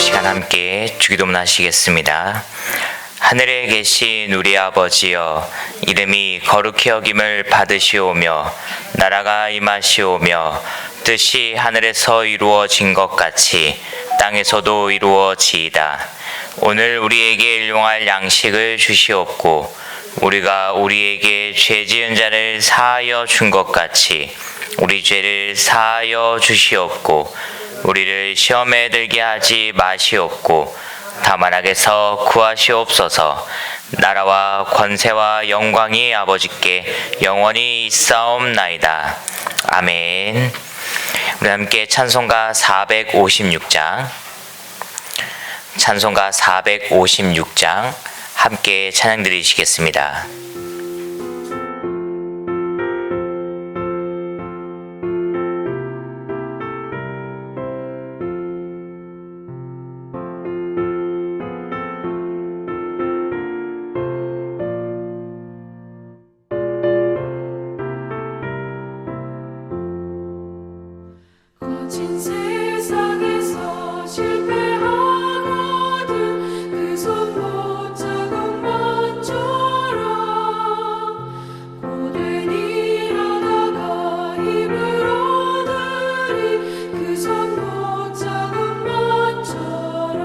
시간 함께 주기도문 하시겠습니다. 하늘에 계신 우리 아버지여, 이름이 거룩히 여김을 받으시오며 나라가 임하시오며 뜻이 하늘에서 이루어진 것 같이 땅에서도 이루어지이다. 오늘 우리에게 일용할 양식을 주시옵고 우리가 우리에게 죄 지은 자를 사하여 준 것 같이 우리 죄를 사하여 주시옵고 우리를 시험에 들게 하지 마시옵고 다만 악에서 구하시옵소서. 나라와 권세와 영광이 아버지께 영원히 있사옵나이다. 아멘. 우리 함께 찬송가 456장 함께 찬양 드리시겠습니다. 거친 세상에서 실패하거든 그 손 못 자국만 쳐라. 고된 일하다가 힘을 얻으리 그 손 못 자국만 쳐라.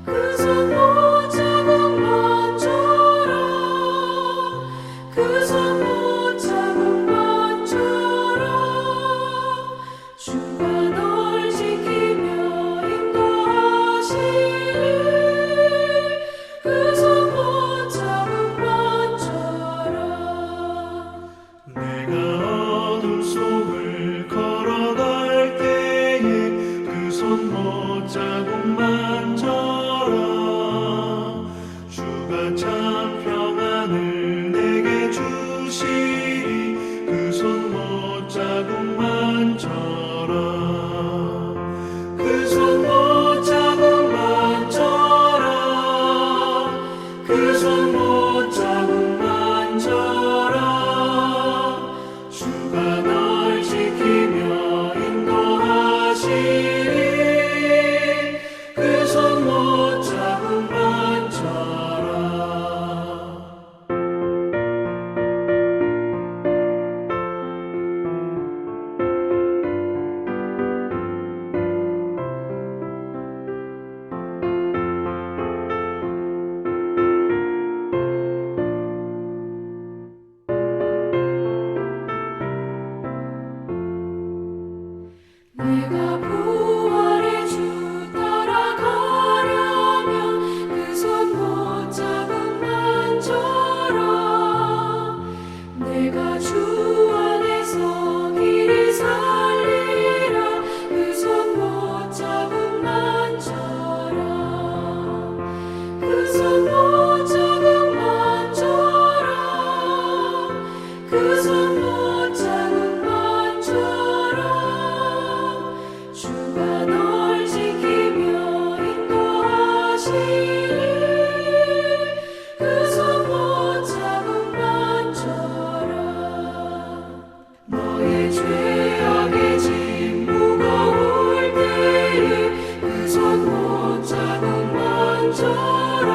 그 손 못 자국만 쳐라. 그 손 못 자국만 쳐라. 주가 널 지키며 인도하시리 그 손 못 자국만 쳐라. 내가 어둠 속을 걸어갈 때에 그 손 못 자국만 쳐라. 주가 참 평안을 내게 주시리 그 손 못 자국만 쳐라. 그 손 못 자국만 쳐라. 그 손 못 자국만 쳐라. 주가 널 지키며 인도하시리 그 손 못 자국만 쳐라. 내가 부활의 주 따라가려면 그 손 못 자국만 쳐라. 내가 주 안에서 길이 살리라 그 손 못 자국만 쳐라. 그 손 못 자국만 쳐라. 그 손 못 자국만 쳐라. 주가 널 지키며 인도하시리 그 손 못 자국만 쳐라. 너의 죄악의 짐 무거울 때에 그 손 못 자국만 쳐라.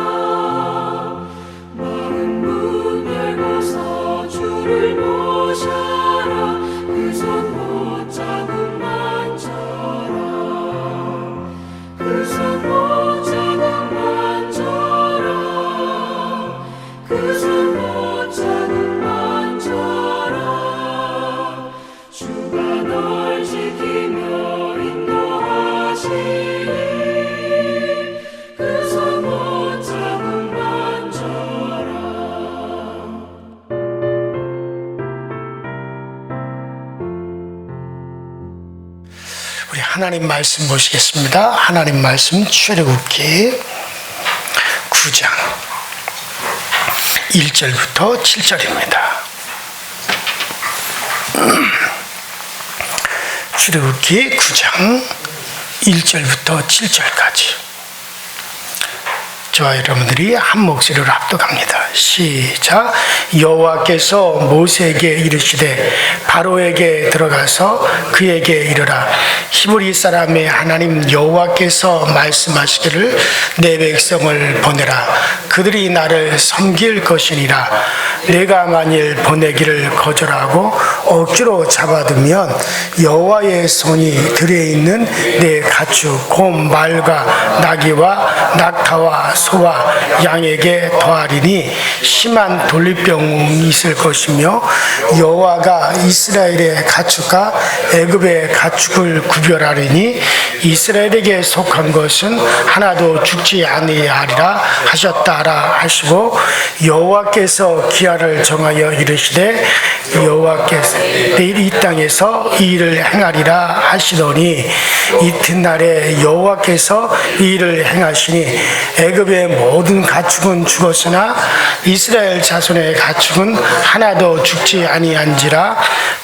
마른 문 열고서 주를 모셔라 그 손 못 자국만 쳐라. 그 손 못 자국만 쳐라. 그 손 못 자국만 쳐라. 주가 널 지키며 인도하시리 그 손 못 자국만 쳐라. 우리 하나님 말씀 보시겠습니다. 하나님 말씀 출애굽기 9장 1절부터 7절입니다. 출애굽기 9장 1절부터 7절까지 저와 여러분들이 한 목소리로 합독합니다. 시작. 여호와께서 모세에게 이르시되 바로에게 들어가서 그에게 이르라. 히브리 사람의 하나님 여호와께서 말씀하시기를 내 백성을 보내라. 그들이 나를 섬길 것이니라. 내가 만일 보내기를 거절하고 억지로 잡아두면 여호와의 손이 들에 있는 내 가축 곧 말과 나귀와 낙타와 소와 양에게 더하리니 심한 돌리병이 있을 것이며 여호와가 이스라엘의 가축과 애굽의 가축을 구별하리니 이스라엘에게 속한 것은 하나도 죽지 아니하리라 하셨다라 하시고 여호와께서 기한을 정하여 이르시되 여호와께서 내일 이 땅에서 이 일을 행하리라 하시더니 이튿날에 여호와께서 이 일을 행하시니 애굽의 모든 가축은 죽었으나 이스라엘 자손의 가축은 하나도 죽지 아니한지라.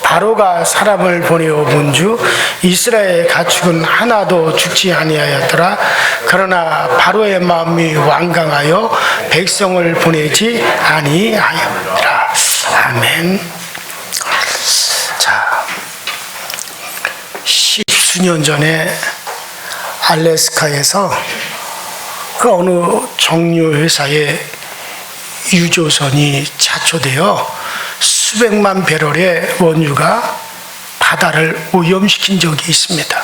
바로가 사람을 보내어 본즉 이스라엘 가축은 하나도 죽지 아니하였더라. 그러나 바로의 마음이 완강하여 백성을 보내지 아니하였더라. 아멘. 자, 십수년 전에 알래스카에서 그 어느 정유 회사에 유조선이 자초되어 수백만 배럴의 원유가 바다를 오염시킨 적이 있습니다.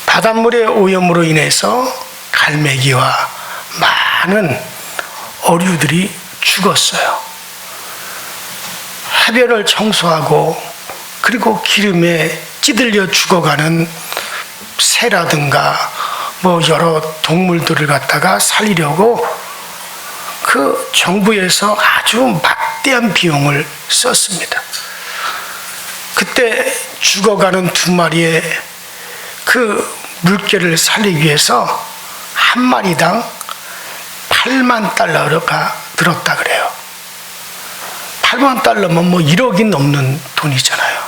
바닷물의 오염으로 인해서 갈매기와 많은 어류들이 죽었어요. 해변을 청소하고 그리고 기름에 찌들려 죽어가는 새라든가 뭐 여러 동물들을 갖다가 살리려고 그 정부에서 아주 막대한 비용을 썼습니다. 그때 죽어가는 두 마리의 그 물개를 살리기 위해서 한 마리당 8만 달러가 들었다 그래요. 8만 달러면 뭐 1억이 넘는 돈이잖아요.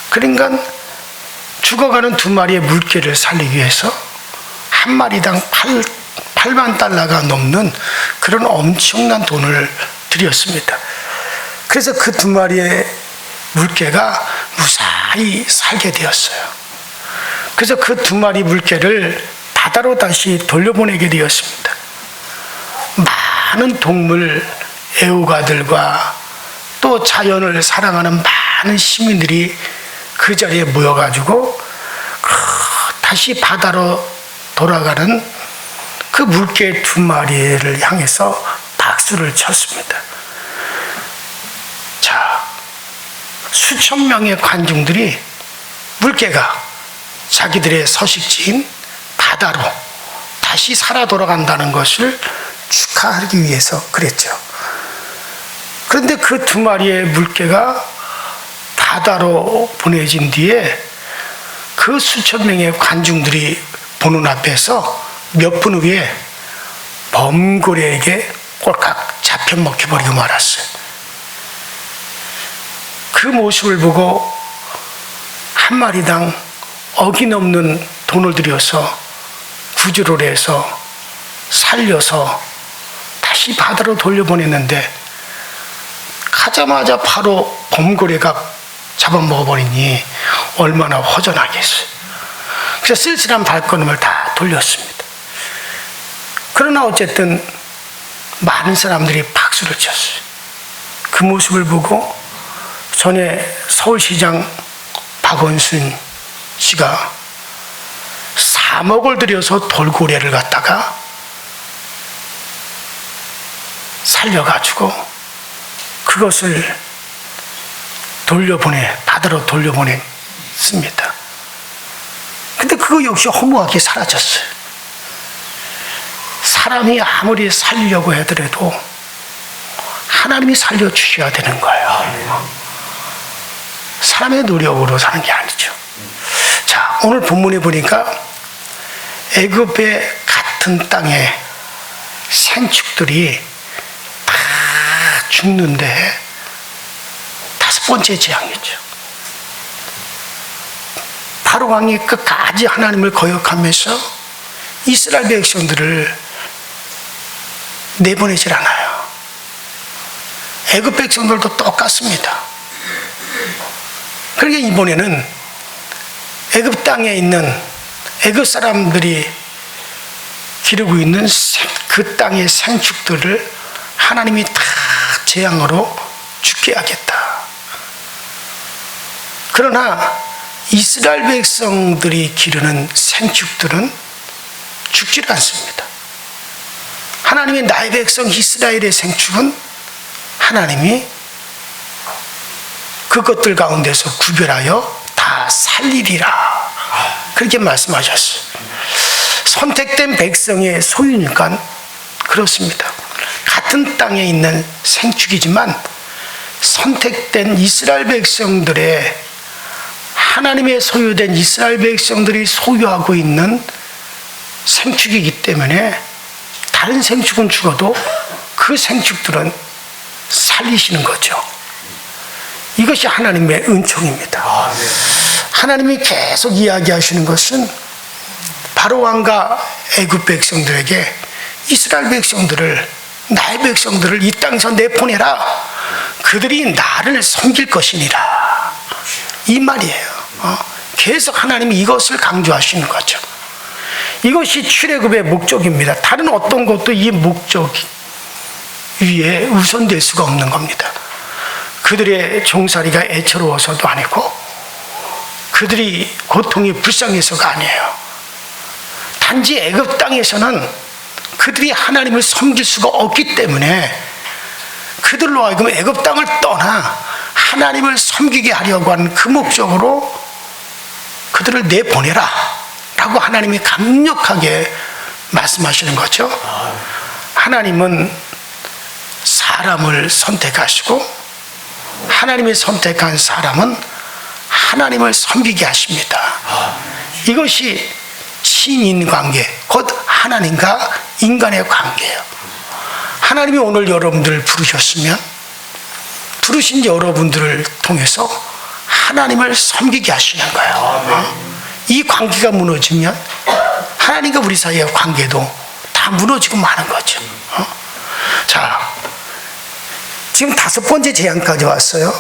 그러니까 죽어가는 두 마리의 물개를 살리기 위해서 한 마리당 8만 달러가 넘는 그런 엄청난 돈을 들였습니다. 그래서 그 두 마리의 물개가 무사히 살게 되었어요. 그래서 그 두 마리 물개를 바다로 다시 돌려보내게 되었습니다. 많은 동물 애호가들과 또 자연을 사랑하는 많은 시민들이 그 자리에 모여가지고 다시 바다로 돌아가는 그 물개 두 마리를 향해서 박수를 쳤습니다. 자, 수천 명의 관중들이 물개가 자기들의 서식지인 바다로 다시 살아 돌아간다는 것을 축하하기 위해서 그랬죠. 그런데 그 두 마리의 물개가 바다로 보내진 뒤에 그 수천 명의 관중들이 보는 앞에서 몇 분 후에 범고래에게 꼴깍 잡혀 먹혀버리고 말았어요. 그 모습을 보고 한 마리당 억이 넘는 돈을 들여서 구조를 해서 살려서 다시 바다로 돌려보냈는데 가자마자 바로 범고래가 잡아먹어버리니 얼마나 허전하겠어요. 그래서 쓸쓸한 발걸음을 다 돌렸습니다. 그러나 어쨌든 많은 사람들이 박수를 쳤어요. 그 모습을 보고 전에 서울시장 박원순 씨가 3억을 들여서 돌고래를 갖다가 살려가지고 그것을 바다로 돌려보냈습니다. 근데 그거 역시 허무하게 사라졌어요. 사람이 아무리 살리려고 하더라도 하나님이 살려주셔야 되는 거예요. 사람의 노력으로 사는 게 아니죠. 자, 오늘 본문에 보니까 애굽의 같은 땅에 생축들이 다 죽는데 다섯 번째 재앙이죠. 바로 왕이 끝까지 하나님을 거역하면서 이스라엘 백성들을 내보내질 않아요. 애굽 백성들도 똑같습니다. 그러니까 이번에는 애굽 땅에 있는 애굽 사람들이 기르고 있는 그 땅의 생축들을 하나님이 다 재앙으로 죽게 하겠다. 그러나 이스라엘 백성들이 기르는 생축들은 죽질 않습니다. 하나님의 나의 백성 이스라엘의 생축은 하나님이 그것들 가운데서 구별하여 다 살리리라. 그렇게 말씀하셨어요. 선택된 백성의 소유니까 그렇습니다. 같은 땅에 있는 생축이지만 선택된 이스라엘 백성들의 하나님의 소유된 이스라엘 백성들이 소유하고 있는 생축이기 때문에 다른 생축은 죽어도 그 생축들은 살리시는 거죠. 이것이 하나님의 은총입니다. 하나님이 계속 이야기하시는 것은 바로 왕과 애굽 백성들에게 이스라엘 백성들을, 나의 백성들을 이 땅에서 내보내라. 그들이 나를 섬길 것이니라. 이 말이에요. 계속 하나님이 이것을 강조하시는 거죠. 이것이 출애굽의 목적입니다. 다른 어떤 것도 이 목적 위에 우선될 수가 없는 겁니다. 그들의 종살이가 애처로워서도 아니고 그들이 고통이 불쌍해서가 아니에요. 단지 애굽 땅에서는 그들이 하나님을 섬길 수가 없기 때문에 그들로 하여금 애굽 땅을 떠나 하나님을 섬기게 하려고 하는 그 목적으로 그들을 내보내라 라고 하나님이 강력하게 말씀하시는 거죠. 하나님은 사람을 선택하시고 하나님이 선택한 사람은 하나님을 섬기게 하십니다. 이것이 신인관계, 곧 하나님과 인간의 관계예요. 하나님이 오늘 여러분들을 부르셨으면 부르신 여러분들을 통해서 하나님을 섬기게 하시는 거예요. 이 관계가 무너지면 하나님과 우리 사이의 관계도 다 무너지고 마는 거죠. 자, 지금 5번째 재앙까지 왔어요.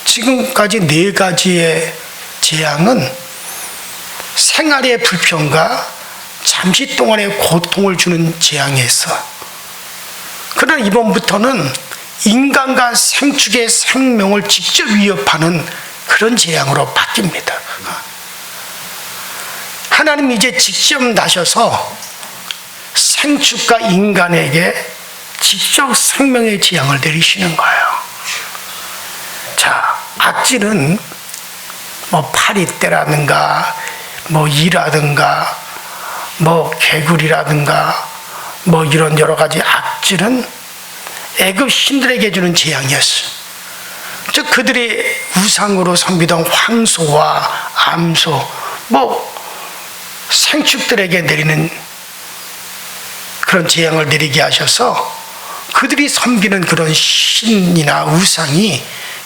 지금까지 4가지의 재앙은 생활의 불평과 잠시 동안의 고통을 주는 재앙이었어. 그러나 이번부터는 인간과 생축의 생명을 직접 위협하는 그런 재앙으로 바뀝니다. 하나님이 이제 직접 나셔서 생축과 인간에게 직접 생명의 재앙을 내리시는 거예요. 자, 악질은 뭐 파리떼라든가 뭐 이라든가 뭐 개구리라든가 뭐 이런 여러 가지 악질은 애굽 신들에게 주는 재앙이었어요. 즉 그들이 우상으로 섬기던 황소와 암소 뭐 생축들에게 내리는 그런 재앙을 내리게 하셔서 그들이 섬기는 그런 신이나 우상이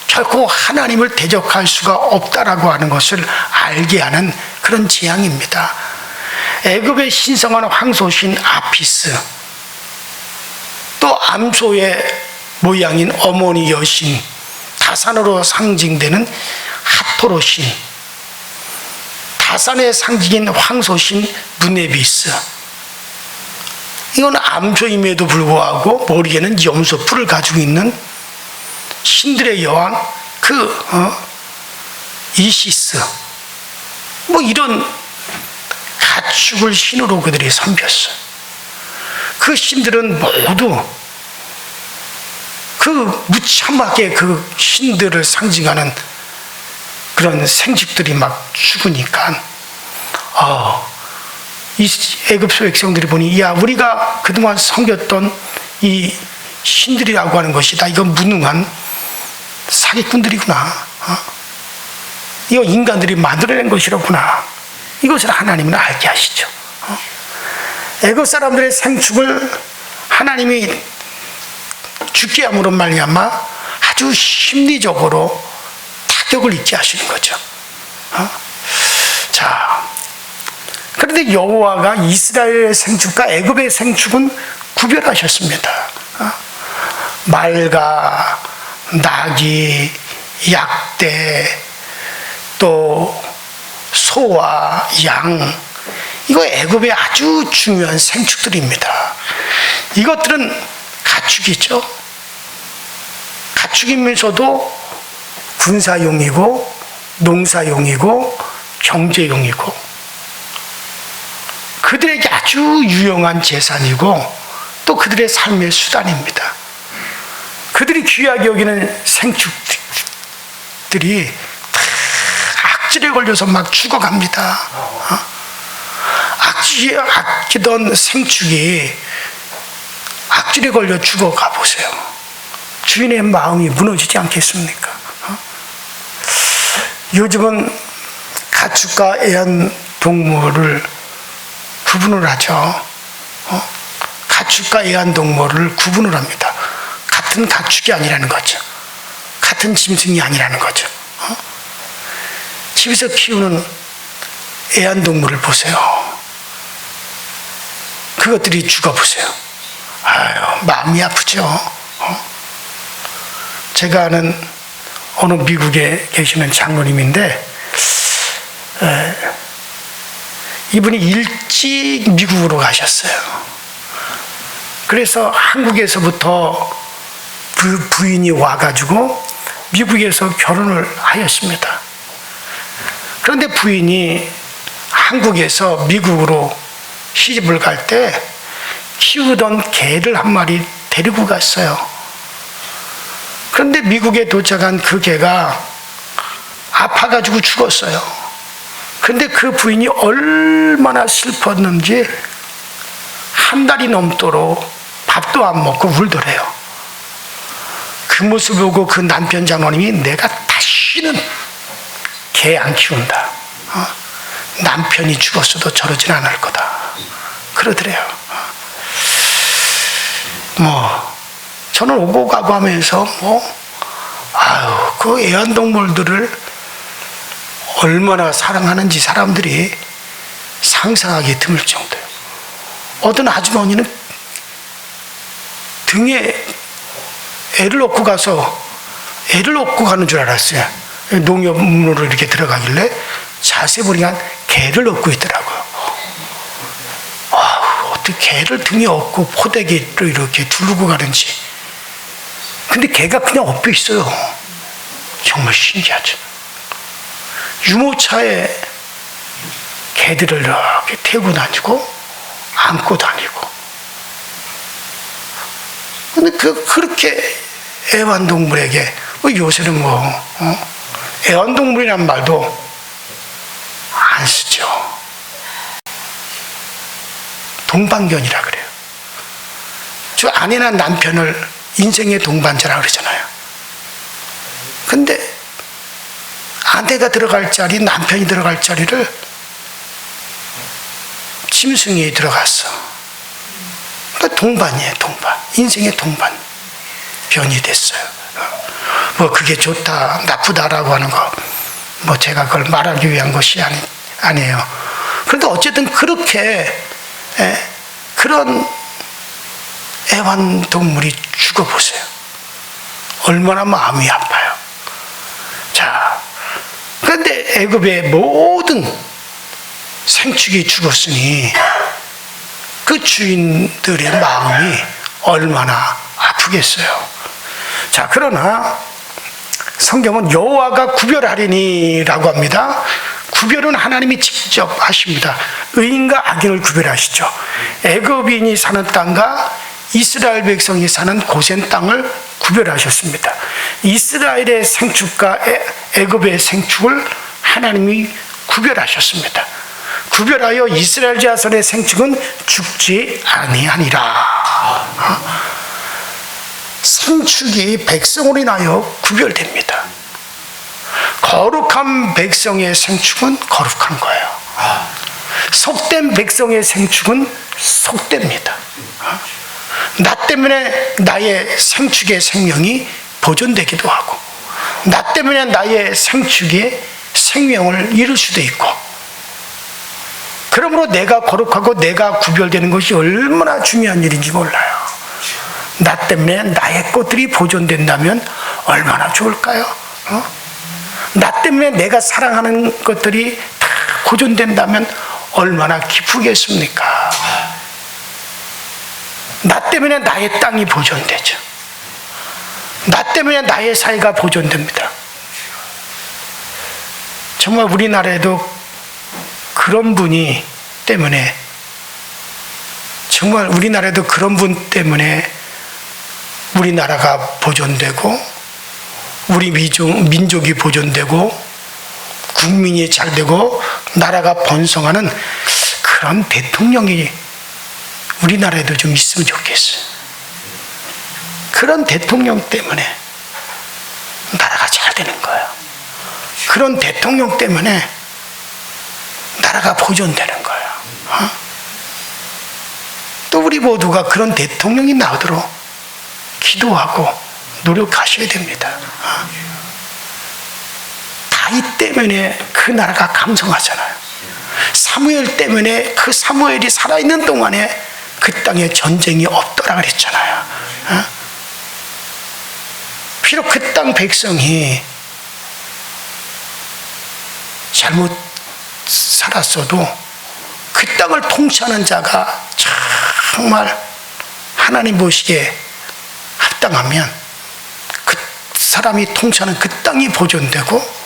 결코 하나님을 대적할 수가 없다라고 하는 것을 알게 하는 그런 재앙입니다. 애굽의 신성한 황소신 아피스, 또 암소의 모양인 어머니 여신 다산으로 상징되는 하토로신, 다산의 상징인 황소신 누네비스, 이건 암소임에도 불구하고 머리에는 염소뿔을 가지고 있는 신들의 여왕 이시스, 뭐 이런 가축을 신으로 그들이 섬겼어요. 그 신들은 모두 그 무참하게 그 신들을 상징하는 그런 생식들이 막 죽으니까 이 애굽 백성들이 보니 야, 우리가 그동안 섬겼던 이 신들이라고 하는 것이다. 이건 무능한 사기꾼들이구나. 이거 인간들이 만들어낸 것이로구나. 이것을 하나님은 알게 하시죠. 애굽 사람들의 생축을 하나님이 죽게 함으로 말미암아 아주 심리적으로 타격을 입게 하시는 거죠. 자, 그런데 여호와가 이스라엘의 생축과 애굽의 생축은 구별하셨습니다. 말과 나귀, 약대, 또 소와 양, 이거 애굽의 아주 중요한 생축들입니다. 이것들은 가축이죠. 가축이면서도 군사용이고 농사용이고 경제용이고 그들에게 아주 유용한 재산이고 또 그들의 삶의 수단입니다. 그들이 귀하게 여기는 생축들이 다 악질에 걸려서 막 죽어갑니다. 아끼던 생축이 악질에 걸려 죽어가 보세요. 주인의 마음이 무너지지 않겠습니까? 요즘은 가축과 애완동물을 구분을 하죠. 가축과 애완동물을 구분을 합니다. 같은 가축이 아니라는 거죠. 같은 짐승이 아니라는 거죠. 집에서 키우는 애완동물을 보세요. 그것들이 죽어보세요. 아유, 마음이 아프죠. 제가 아는 어느 미국에 계시는 장로님인데 이분이 일찍 미국으로 가셨어요. 그래서 한국에서부터 부인이 와가지고 미국에서 결혼을 하였습니다. 그런데 부인이 한국에서 미국으로 시집을 갈 때 키우던 개를 한 마리 데리고 갔어요. 그런데 미국에 도착한 그 개가 아파가지고 죽었어요. 그런데 그 부인이 얼마나 슬펐는지 한 달이 넘도록 밥도 안 먹고 울더래요. 그 모습을 보고 그 남편 장로님이 내가 다시는 개 안 키운다. 남편이 죽었어도 저러진 않을 거다. 그러더래요. 저는 오고 가고 하면서 그 애완동물들을 얼마나 사랑하는지 사람들이 상상하기 드물 정도예요. 어떤 아주머니는 등에 애를 업고 가는 줄 알았어요. 농협문으로 이렇게 들어가길래 자세히 보니까 개를 업고 있더라고요. 어떻게 개를 등에 업고 포대기로 이렇게 두르고 가는지. 근데 개가 그냥 엎여 있어요. 정말 신기하죠. 유모차에 개들을 이렇게 태우고 다니고 안고 다니고. 근데 그렇게 애완동물에게 요새는 애완동물이란 말도 안 쓰죠. 동반견이라 그래요. 저 아내나 남편을 인생의 동반자라 그러잖아요. 근데 아내가 들어갈 자리, 남편이 들어갈 자리를 짐승이 들어갔어. 그러니까 동반이에요, 동반. 인생의 동반견이 됐어요. 그게 좋다, 나쁘다라고 하는 거, 제가 그걸 말하기 위한 것이 아니에요. 그런데 어쨌든 그렇게, 그런 애완동물이 죽어보세요. 얼마나 마음이 아파요. 자, 그런데 애굽의 모든 생축이 죽었으니 그 주인들의 마음이 얼마나 아프겠어요. 자, 그러나 성경은 여호와가 구별하리니라고 합니다. 구별은 하나님이 직접 하십니다. 의인과 악인을 구별하시죠. 애굽인이 사는 땅과 이스라엘 백성이 사는 고센 땅을 구별하셨습니다. 이스라엘의 생축과 애굽의 생축을 하나님이 구별하셨습니다. 구별하여 이스라엘 자손의 생축은 죽지 아니하니라. 생축이 백성으로 인하여 구별됩니다. 거룩한 백성의 생축은 거룩한 거예요. 속된 백성의 생축은 속됩니다. 나 때문에 나의 생축의 생명이 보존되기도 하고, 나 때문에 나의 생축의 생명을 잃을 수도 있고, 그러므로 내가 거룩하고 내가 구별되는 것이 얼마나 중요한 일인지 몰라요. 나 때문에 나의 것들이 보존된다면 얼마나 좋을까요? 나 때문에 내가 사랑하는 것들이 다 보존된다면 얼마나 기쁘겠습니까? 나 때문에 나의 땅이 보존되죠. 나 때문에 나의 사회가 보존됩니다. 정말 우리나라에도 그런 분이 때문에, 정말 우리나라에도 그런 분 때문에 우리나라가 보존되고 우리 민족이 보존되고 국민이 잘 되고 나라가 번성하는 그런 대통령이 우리나라에도 좀 있으면 좋겠어요. 그런 대통령 때문에 나라가 잘 되는 거예요. 그런 대통령 때문에 나라가 보존되는 거예요. 또 우리 모두가 그런 대통령이 나오도록 기도하고 노력하셔야 됩니다. 다윗 때문에 그 나라가 강성하잖아요. 사무엘 때문에 그 사무엘이 살아있는 동안에 그 땅에 전쟁이 없더라 그랬잖아요. 비록 그 땅 백성이 잘못 살았어도 그 땅을 통치하는 자가 정말 하나님 보시기에 합당하면 그 사람이 통치하는 그 땅이 보존되고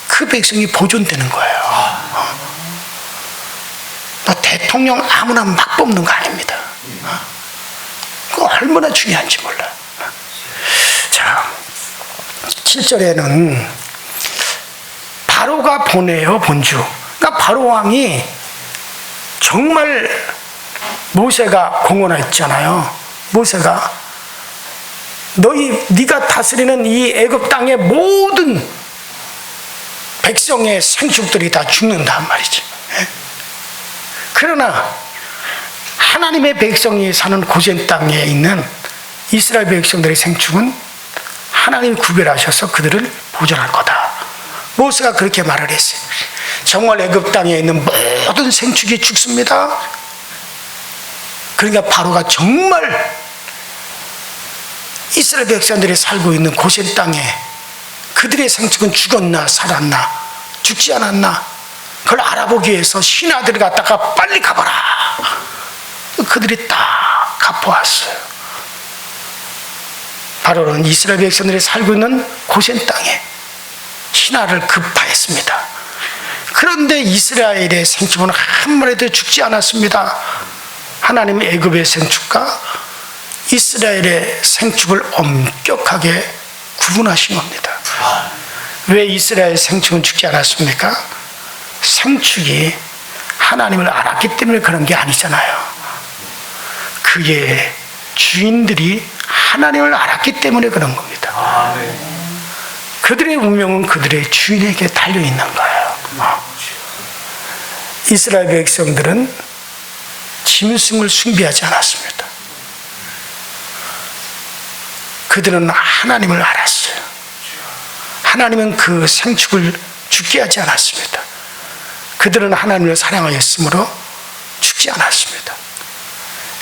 그 백성이 보존되는 거예요. 대통령 아무나 막 뽑는 거 아닙니다. 그거 얼마나 중요한지 몰라요. 자, 7절에는 바로가 보내요, 본주. 그러니까 바로 왕이 정말 모세가 공언했잖아요. 모세가 네가 다스리는 이 애굽 땅의 모든 백성의 생축들이 다 죽는단 말이지. 그러나 하나님의 백성이 사는 고센 땅에 있는 이스라엘 백성들의 생축은 하나님이 구별하셔서 그들을 보존할 거다. 모세가 그렇게 말을 했어요. 정말 애굽 땅에 있는 모든 생축이 죽습니다. 그러니까 바로가 정말 이스라엘 백성들이 살고 있는 고센 땅에 그들의 생축은 죽었나 살았나 죽지 않았나 그걸 알아보기 위해서 신하들을 갖다가 빨리 가봐라. 그들이 딱 갚아왔어요. 바로는 이스라엘 백성들이 살고 있는 고센 땅에 신하를 급파했습니다. 그런데 이스라엘의 생축은 한 마리도 죽지 않았습니다. 하나님은 애굽의 생축과 이스라엘의 생축을 엄격하게 구분하신 겁니다. 왜 이스라엘 생축은 죽지 않았습니까? 생축이 하나님을 알았기 때문에 그런 게 아니잖아요. 그의 주인들이 하나님을 알았기 때문에 그런 겁니다. 그들의 운명은 그들의 주인에게 달려있는 거예요. 이스라엘 백성들은 짐승을 숭배하지 않았습니다. 그들은 하나님을 알았어요. 하나님은 그 생축을 죽게 하지 않았습니다. 그들은 하나님을 사랑하였으므로 죽지 않았습니다.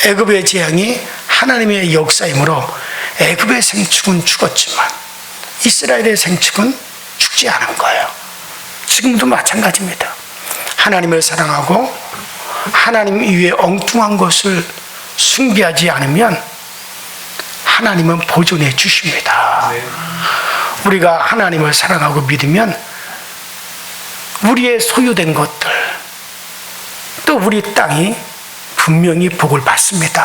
애굽의 재앙이 하나님의 역사이므로 애굽의 생축은 죽었지만 이스라엘의 생축은 죽지 않은 거예요. 지금도 마찬가지입니다. 하나님을 사랑하고 하나님 이외에 엉뚱한 것을 숭배하지 않으면 하나님은 보존해 주십니다. 우리가 하나님을 사랑하고 믿으면 우리의 소유된 것들 또 우리 땅이 분명히 복을 받습니다.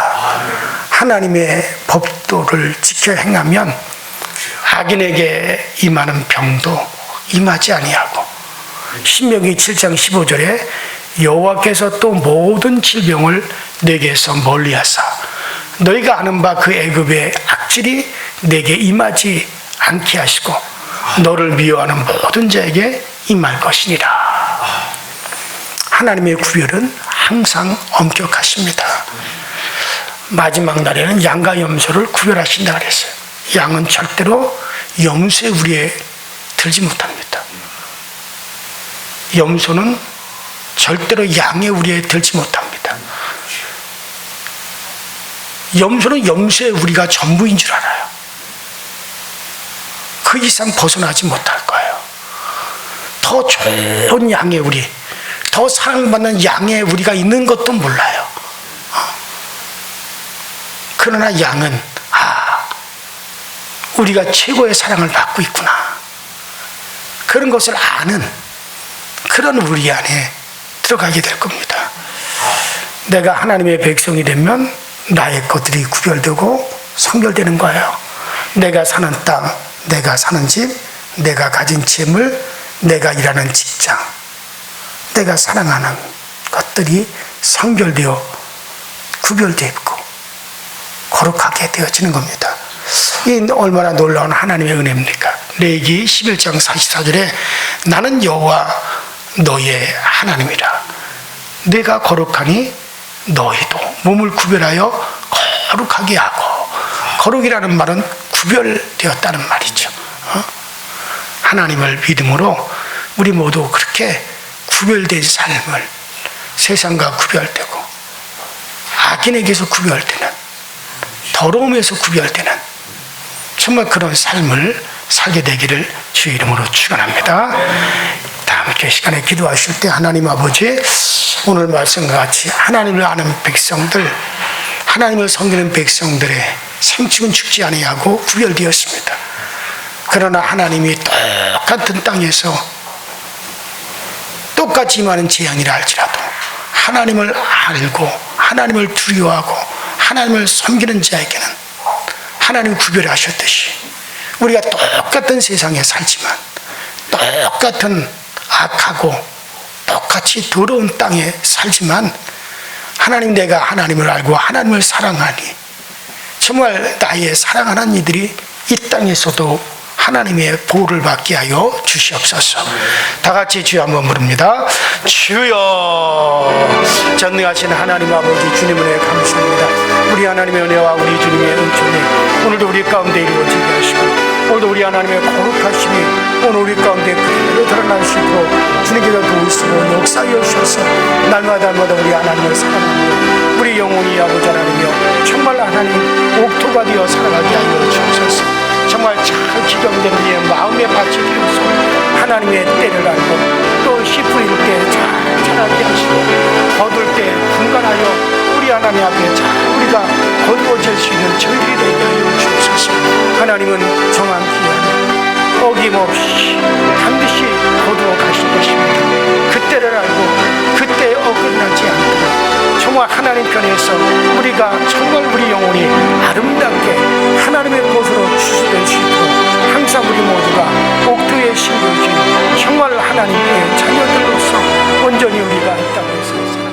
하나님의 법도를 지켜 행하면 악인에게 임하는 병도 임하지 아니하고 신명기 7장 15절에 여호와께서 또 모든 질병을 내게서 멀리하사 너희가 아는 바 그 애굽의 악질이 내게 임하지 않게 하시고 너를 미워하는 모든 자에게 임할 것이니라. 하나님의 구별은 항상 엄격하십니다. 마지막 날에는 양과 염소를 구별하신다 그랬어요. 양은 절대로 염소의 우리에 들지 못합니다. 염소는 절대로 양의 우리에 들지 못합니다. 염소는 염소의 우리가 전부인 줄 알아요. 그 이상 벗어나지 못할 거예요. 더 좋은 양의 우리, 더 사랑받는 양의 우리가 있는 것도 몰라요. 그러나 양은 우리가 최고의 사랑을 받고 있구나, 그런 것을 아는 그런 우리 안에 들어가게 될 겁니다. 내가 하나님의 백성이 되면 나의 것들이 구별되고 성별되는 거예요. 내가 사는 땅, 내가 사는 집, 내가 가진 재물, 내가 일하는 직장, 내가 사랑하는 것들이 성별되어 구별되어 있고 거룩하게 되어지는 겁니다. 이 얼마나 놀라운 하나님의 은혜입니까? 레위기 11장 44절에 나는 여호와 너의 하나님이라. 내가 거룩하니 너희도 몸을 구별하여 거룩하게 하고, 거룩이라는 말은 구별되었다는 말이죠. 하나님을 믿음으로 우리 모두 그렇게 구별된 삶을, 세상과 구별되고 악인에게서 구별되는, 더러움에서 구별되는 정말 그런 삶을 살게 되기를 주의 이름으로 축원합니다. 다음 주에 시간에 기도하실 때 하나님 아버지, 오늘 말씀과 같이 하나님을 아는 백성들, 하나님을 섬기는 백성들의 생축은 죽지 아니하고 구별되었습니다. 그러나 하나님이 똑같은 땅에서 똑같이 임하는 재앙이라 할지라도 하나님을 알고 하나님을 두려워하고 하나님을 섬기는 자에게는 하나님 구별하셨듯이 우리가 똑같은 세상에 살지만 똑같은 악하고 똑같이 더러운 땅에 살지만 하나님, 내가 하나님을 알고 하나님을 사랑하니 정말 나의 사랑하는 이들이 이 땅에서도 하나님의 보호를 받게 하여 주시옵소서. 다 같이 주여 한번 부릅니다. 주여. 전능하신 하나님 아버지, 주님 은혜 감사합니다. 우리 하나님의 은혜와 우리 주님의 은총이 오늘도 우리 가운데 이루어지게 하시고, 오늘도 우리 하나님의 거룩하심이 오늘 우리 가운데 그대로 드러날 수 있도록 주님께서 도우시고 역사하여 주셔서 날마다 우리 하나님을 사랑하며 우리 영혼이 아버지 하나님이여 정말 하나님 옥토가 되어 살아가게 하여 주옵소서. 정말 잘 기경된 우리의 마음의 밭이 되어서 하나님의 때를 알고 또 씨 뿌릴 때 잘 자라게 하시고 거둘 때 분간하여 우리 하나님 앞에 잘 우리가 거두어질 수 있는 저희들이 되게 하여 주옵소서. 하나님은 정한 기한에 어김없이 반드시 거두어 가실 것입니다. 그때를 알고 그때에 어긋나지 않도록 정말 하나님 편에서 우리가 정말 우리 영혼이 아름답게 하나님의 것으로 추수될 수 있도록 항상 우리 모두가 옥토에 심겨진 정말 하나님의 자녀들로서 온전히 우리가 이 땅에서 살아가는